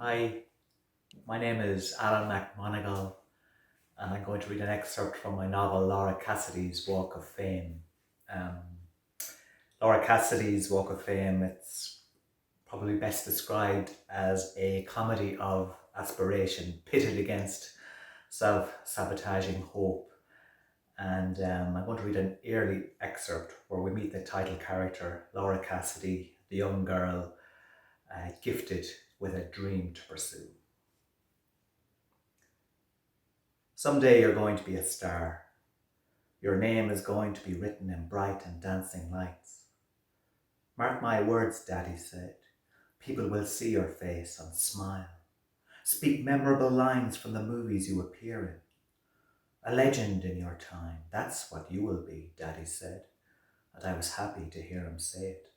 Hi, my name is Alan McMonagle, and I'm going to read an excerpt from my novel Laura Cassidy's Walk of Fame. Um, Laura Cassidy's Walk of Fame, it's probably best described as a comedy of aspiration pitted against self-sabotaging hope. And I'm going to read an early excerpt where we meet the title character, Laura Cassidy, the young girl gifted with a dream to pursue. Someday you're going to be a star. Your name is going to be written in bright and dancing lights. Mark my words, Daddy said. People will see your face and smile. Speak memorable lines from the movies you appear in. A legend in your time, that's what you will be, Daddy said, and I was happy to hear him say it.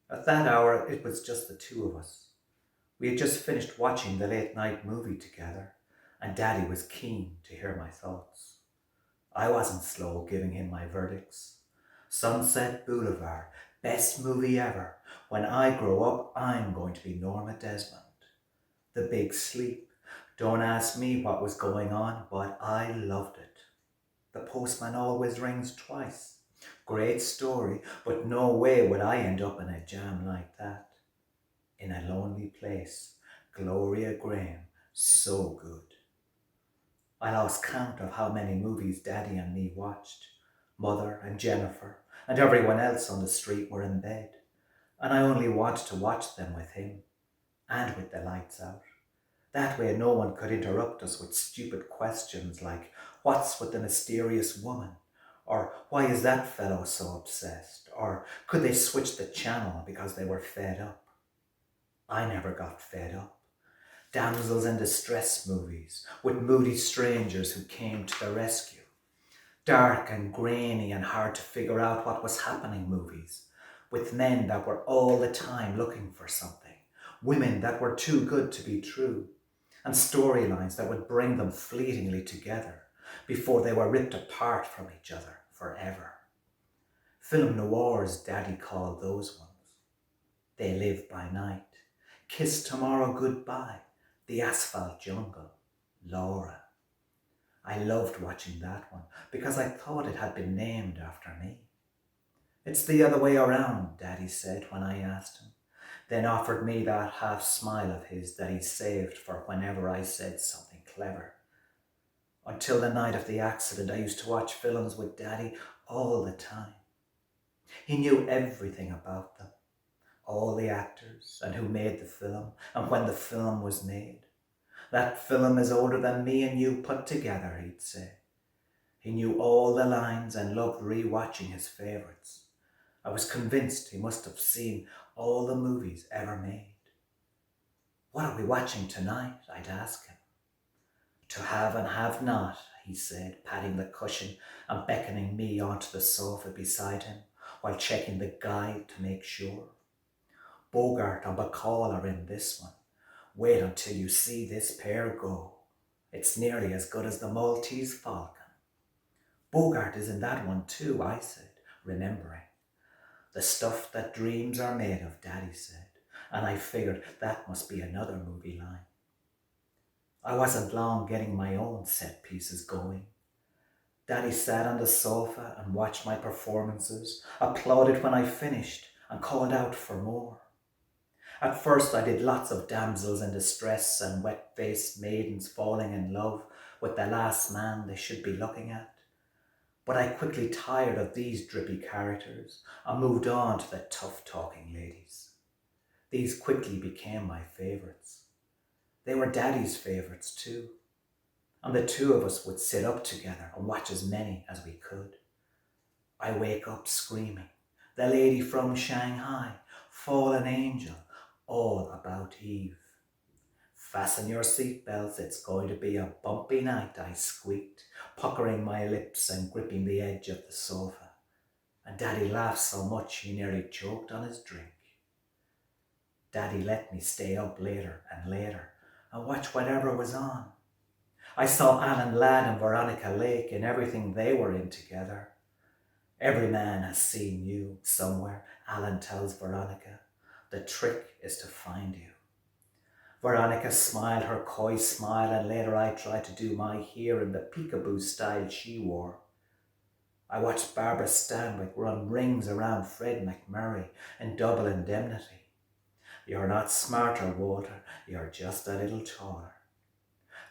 At that hour, it was just the two of us. We had just finished watching the late night movie together, and Daddy was keen to hear my thoughts. I wasn't slow giving him my verdicts. Sunset Boulevard, best movie ever. When I grow up, I'm going to be Norma Desmond. The Big Sleep. Don't ask me what was going on, but I loved it. The Postman Always Rings Twice. Great story, but no way would I end up in a jam like that. In a Lonely Place. Gloria Grahame. So good. I lost count of how many movies Daddy and me watched. Mother and Jennifer and everyone else on the street were in bed, and I only wanted to watch them with him and with the lights out. That way no one could interrupt us with stupid questions like, what's with the mysterious woman? Or why is that fellow so obsessed? Or could they switch the channel because they were fed up? I never got fed up. Damsels in distress movies with moody strangers who came to the rescue. Dark and grainy and hard to figure out what was happening movies with men that were all the time looking for something, women that were too good to be true, and storylines that would bring them fleetingly together before they were ripped apart from each other forever. Film noirs, Daddy called those ones. They Live by Night, Kiss Tomorrow Goodbye, The Asphalt Jungle, Laura. I loved watching that one because I thought it had been named after me. It's the other way around, Daddy said when I asked him, then offered me that half smile of his that he saved for whenever I said something clever. Until the night of the accident, I used to watch films with Daddy all the time. He knew everything about them, all the actors and who made the film and when the film was made. That film is older than me and you put together, he'd say. He knew all the lines and loved re-watching his favourites. I was convinced he must have seen all the movies ever made. What are we watching tonight? I'd ask him. To Have and Have Not, he said, patting the cushion and beckoning me onto the sofa beside him while checking the guide to make sure. Bogart and Bacall are in this one. Wait until you see this pair go. It's nearly as good as the Maltese Falcon. Bogart is in that one too, I said, remembering. The stuff that dreams are made of, Daddy said, and I figured that must be another movie line. I wasn't long getting my own set pieces going. Daddy sat on the sofa and watched my performances, applauded when I finished, and called out for more. At first I did lots of damsels in distress and wet-faced maidens falling in love with the last man they should be looking at. But I quickly tired of these drippy characters and moved on to the tough-talking ladies. These quickly became my favourites. They were Daddy's favourites too. And the two of us would sit up together and watch as many as we could. I wake up screaming, The Lady from Shanghai, Fallen Angel, all about Eve. Fasten your seatbelts, it's going to be a bumpy night, I squeaked, puckering my lips and gripping the edge of the sofa. And Daddy laughed so much he nearly choked on his drink. Daddy let me stay up later and later and watch whatever was on. I saw Alan Ladd and Veronica Lake in everything they were in together. Every man has seen you somewhere, Alan tells Veronica. The trick is to find you. Veronica smiled her coy smile, and later I tried to do my hair in the peekaboo style she wore. I watched Barbara Stanwyck run rings around Fred McMurray in Double Indemnity. You're not smarter, Walter, you're just a little taller.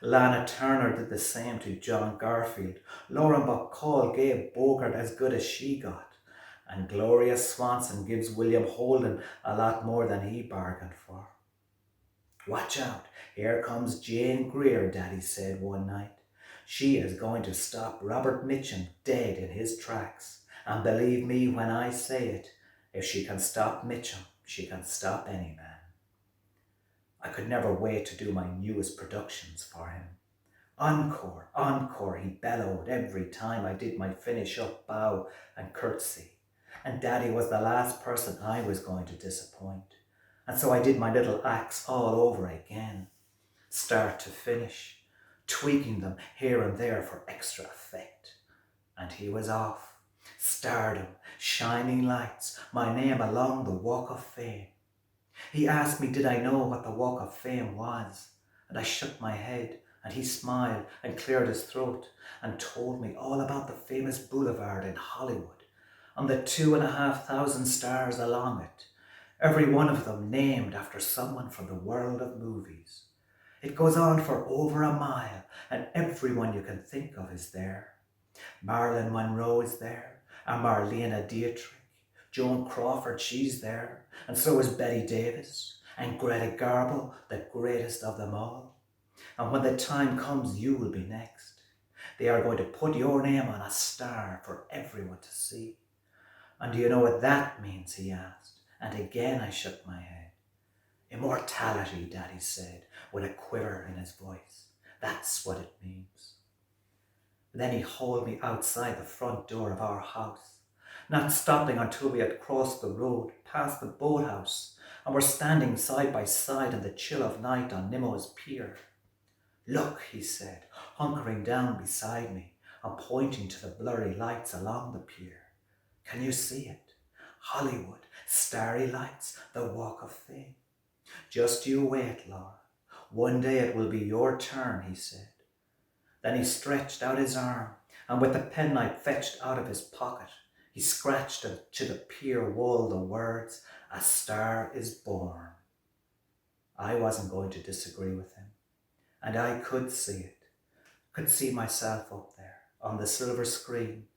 Lana Turner did the same to John Garfield. Lauren Bacall gave Bogart as good as she got. And Gloria Swanson gives William Holden a lot more than he bargained for. Watch out, here comes Jane Greer, Daddy said one night. She is going to stop Robert Mitchum dead in his tracks. And believe me when I say it, if she can stop Mitchum, she can stop any man. I could never wait to do my newest productions for him. Encore, encore, he bellowed every time I did my finish up bow and curtsy. And Daddy was the last person I was going to disappoint. And so I did my little acts all over again, start to finish, tweaking them here and there for extra effect. And he was off. Stardom, shining lights, my name along the Walk of Fame. He asked me did I know what the Walk of Fame was, and I shook my head, and he smiled and cleared his throat and told me all about the famous boulevard in Hollywood and the 2,500 stars along it, every one of them named after someone from the world of movies. It goes on for over a mile, and everyone you can think of is there. Marilyn Monroe is there, and Marlene Dietrich. Joan Crawford, she's there, and so is Betty Davis, and Greta Garbo, the greatest of them all. And when the time comes, you will be next. They are going to put your name on a star for everyone to see. And do you know what that means, he asked, and again I shook my head. Immortality, Daddy said, with a quiver in his voice. That's what it means. Then he hauled me outside the front door of our house, not stopping until we had crossed the road, past the boathouse, and were standing side by side in the chill of night on Nimmo's pier. Look, he said, hunkering down beside me and pointing to the blurry lights along the pier. Can you see it? Hollywood, starry lights, the Walk of Fame. Just you wait, Laura. One day it will be your turn, he said. Then he stretched out his arm, and with the penknife fetched out of his pocket, he scratched to the pier wall the words, "A star is born." I wasn't going to disagree with him, and I could see it, could see myself up there on the silver screen,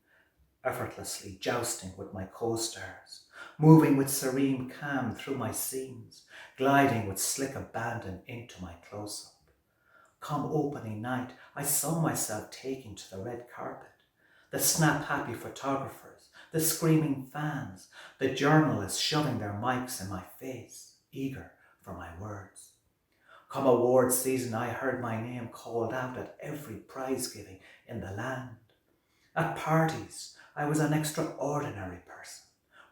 effortlessly jousting with my co-stars, moving with serene calm through my scenes, gliding with slick abandon into my close-up. Come opening night, I saw myself taking to the red carpet, the snap-happy photographers, the screaming fans, the journalists shoving their mics in my face, eager for my words. Come award season, I heard my name called out at every prize giving in the land. At parties, I was an extraordinary person,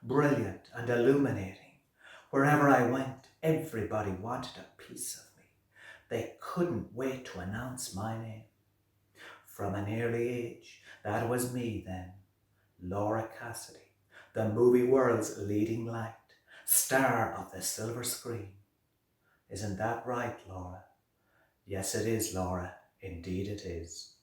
brilliant and illuminating. Wherever I went, everybody wanted a piece of me. They couldn't wait to announce my name. From an early age, that was me then, Laura Cassidy, the movie world's leading light, star of the silver screen. Isn't that right, Laura? Yes, it is, Laura. Indeed it is.